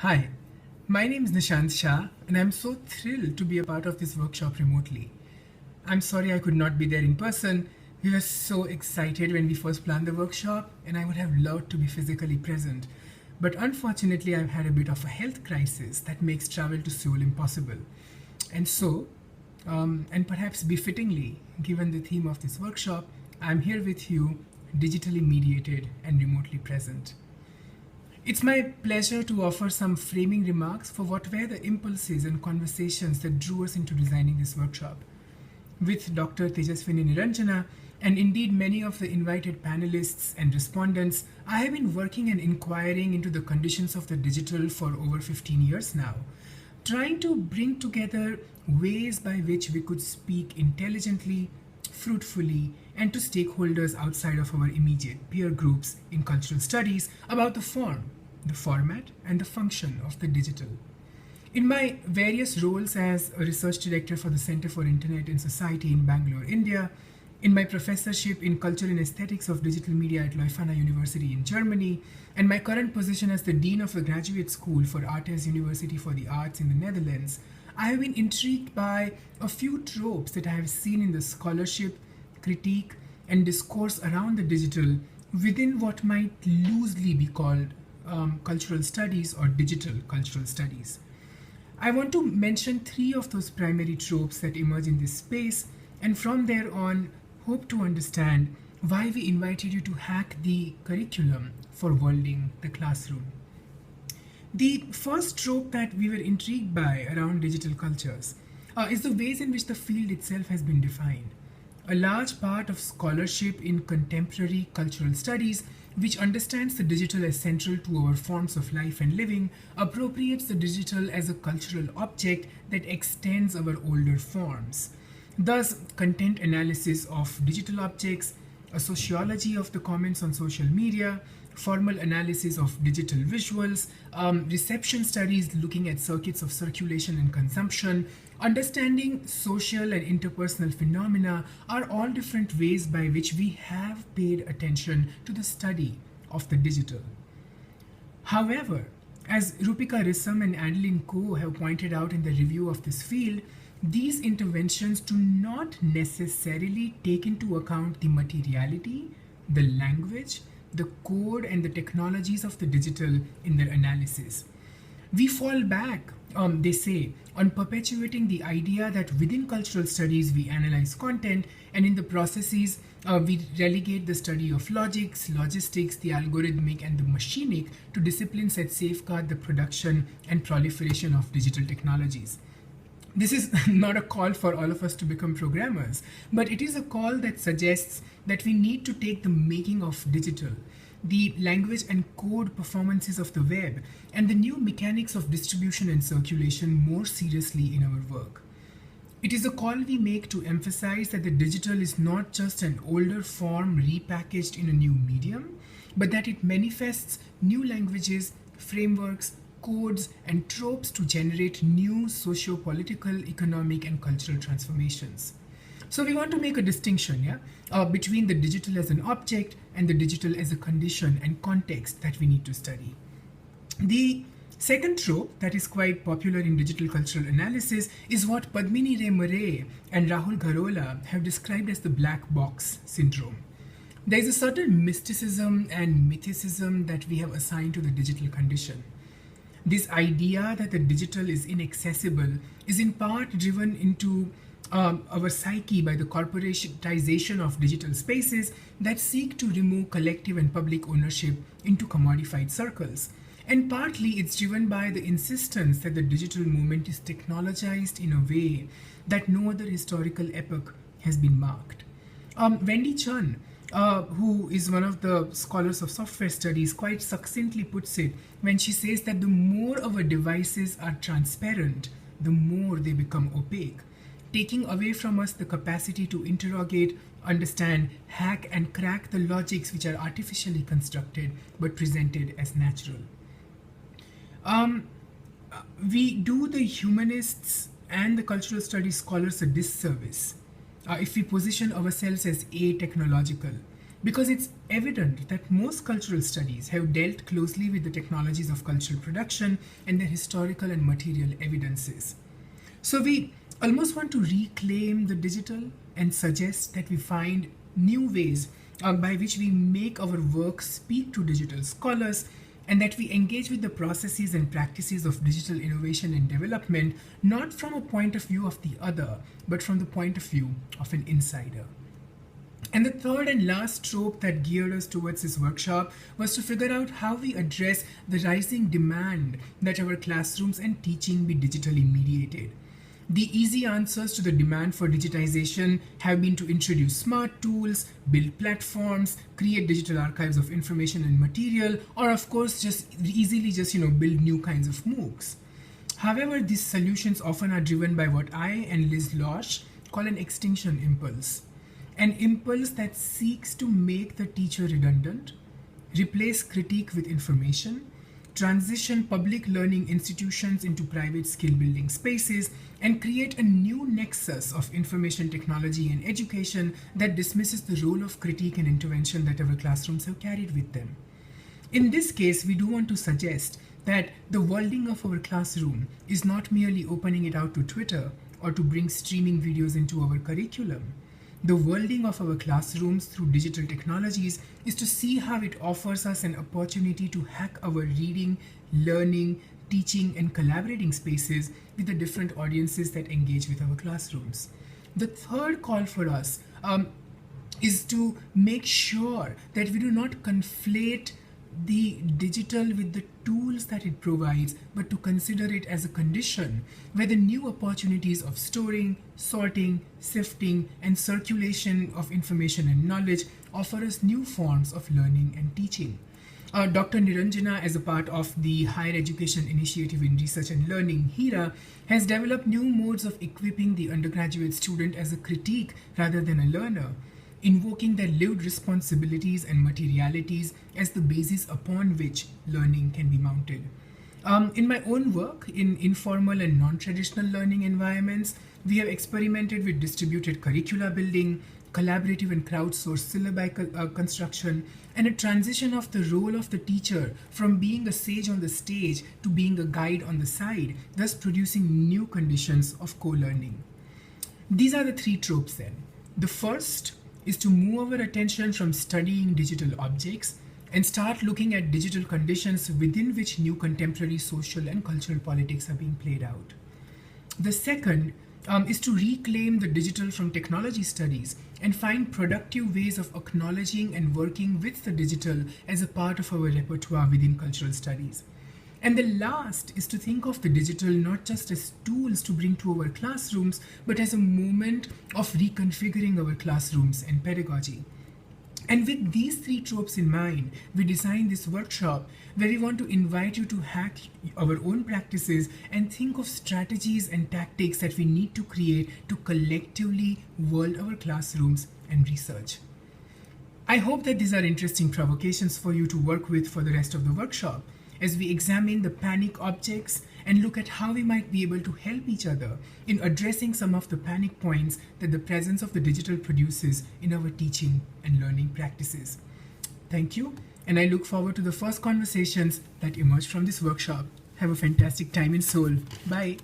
Hi, my name is Nishant Shah, and I'm so thrilled to be a part of this workshop remotely. I'm sorry I could not be there in person. We were so excited when we first planned the workshop, and I would have loved to be physically present. But unfortunately, I've had a bit of a health crisis that makes travel to Seoul impossible. And so, and perhaps befittingly, given the theme of this workshop, I'm here with you, digitally mediated and remotely present. It's my pleasure to offer some framing remarks for what were the impulses and conversations that drew us into designing this workshop. With Dr. Tejaswini Niranjana, and indeed many of the invited panelists and respondents, I have been working and inquiring into the conditions of the digital for over 15 years now, trying to bring together ways by which we could speak intelligently, fruitfully, and to stakeholders outside of our immediate peer groups in cultural studies about the form, the format, and the function of the digital. In my various roles as a research director for the Center for Internet and Society in Bangalore, India, in my professorship in Culture and Aesthetics of Digital Media at Leuphana University in Germany, and my current position as the Dean of the Graduate School for Artes University for the Arts in the Netherlands, I have been intrigued by a few tropes that I have seen in the scholarship, critique, and discourse around the digital within what might loosely be called cultural studies or digital cultural studies. I want to mention three of those primary tropes that emerge in this space, and from there on, hope to understand why we invited you to hack the curriculum for worlding the classroom. The first trope that we were intrigued by around digital cultures is the ways in which the field itself has been defined. A large part of scholarship in contemporary cultural studies, which understands the digital as central to our forms of life and living, appropriates the digital as a cultural object that extends our older forms. Thus, content analysis of digital objects, a sociology of the comments on social media, formal analysis of digital visuals, reception studies looking at circuits of circulation and consumption, understanding social and interpersonal phenomena are all different ways by which we have paid attention to the study of the digital. However, as Rupika Rissam and Adeline Ko have pointed out in the review of this field, these interventions do not necessarily take into account the materiality, the language, the code, and the technologies of the digital in their analysis. We fall back, they say, on perpetuating the idea that within cultural studies we analyze content, and in the processes we relegate the study of logics, logistics, the algorithmic, and the machinic to disciplines that safeguard the production and proliferation of digital technologies. This is not a call for all of us to become programmers, but it is a call that suggests that we need to take the making of digital, the language and code performances of the web, and the new mechanics of distribution and circulation more seriously in our work. It is a call we make to emphasize that the digital is not just an older form repackaged in a new medium, but that it manifests new languages, frameworks, codes, and tropes to generate new socio-political, economic, and cultural transformations. So we want to make a distinction, between the digital as an object and the digital as a condition and context that we need to study. The second trope that is quite popular in digital cultural analysis is what Padmini Ray Murray and Rahul Gharola have described as the black box syndrome. There is a certain mysticism and mythicism that we have assigned to the digital condition. This idea that the digital is inaccessible is in part driven into our psyche by the corporatization of digital spaces that seek to remove collective and public ownership into commodified circles. And partly it's driven by the insistence that the digital movement is technologized in a way that no other historical epoch has been marked. Wendy Chun, who is one of the scholars of software studies, quite succinctly puts it when she says that the more our devices are transparent, the more they become opaque, taking away from us the capacity to interrogate, understand, hack, and crack the logics which are artificially constructed but presented as natural. We do the humanists and the cultural studies scholars a disservice if we position ourselves as a technological. because it's evident that most cultural studies have dealt closely with the technologies of cultural production and their historical and material evidences. So we almost want to reclaim the digital and suggest that we find new ways by which we make our work speak to digital scholars, and that we engage with the processes and practices of digital innovation and development, not from a point of view of the other, but from the point of view of an insider. And the third and last trope that geared us towards this workshop was to figure out how we address the rising demand that our classrooms and teaching be digitally mediated. The easy answers to the demand for digitization have been to introduce smart tools, build platforms, create digital archives of information and material, or of course just easily build new kinds of MOOCs. However, these solutions often are driven by what I and Liz Losh call an extinction impulse. An impulse that seeks to make the teacher redundant, replace critique with information, transition public learning institutions into private skill building spaces, and create a new nexus of information technology and education that dismisses the role of critique and intervention that our classrooms have carried with them. In this case, we do want to suggest that the worlding of our classroom is not merely opening it out to Twitter or to bring streaming videos into our curriculum. The worlding of our classrooms through digital technologies is to see how it offers us an opportunity to hack our reading, learning, teaching, and collaborating spaces with the different audiences that engage with our classrooms. The third call for us is to make sure that we do not conflate the digital with the tools that it provides, but to consider it as a condition where the new opportunities of storing, sorting, sifting, and circulation of information and knowledge offer us new forms of learning and teaching. Dr. Niranjana, as a part of the Higher Education Initiative in Research and Learning, HERA, has developed new modes of equipping the undergraduate student as a critique rather than a learner, invoking their lived responsibilities and materialities as the basis upon which learning can be mounted. In my own work in informal and non-traditional learning environments, we have experimented with distributed curricula building, collaborative and crowdsourced syllabi construction, and a transition of the role of the teacher from being a sage on the stage to being a guide on the side, thus producing new conditions of co-learning. These are the three tropes then. The first is to move our attention from studying digital objects and start looking at digital conditions within which new contemporary social and cultural politics are being played out. The second is to reclaim the digital from technology studies and find productive ways of acknowledging and working with the digital as a part of our repertoire within cultural studies. And the last is to think of the digital not just as tools to bring to our classrooms, but as a moment of reconfiguring our classrooms and pedagogy. And with these three tropes in mind, we designed this workshop where we want to invite you to hack our own practices and think of strategies and tactics that we need to create to collectively world our classrooms and research. I hope that these are interesting provocations for you to work with for the rest of the workshop, as we examine the panic objects and look at how we might be able to help each other in addressing some of the panic points that the presence of the digital produces in our teaching and learning practices. Thank you, and I look forward to the first conversations that emerge from this workshop. Have a fantastic time in Seoul. Bye.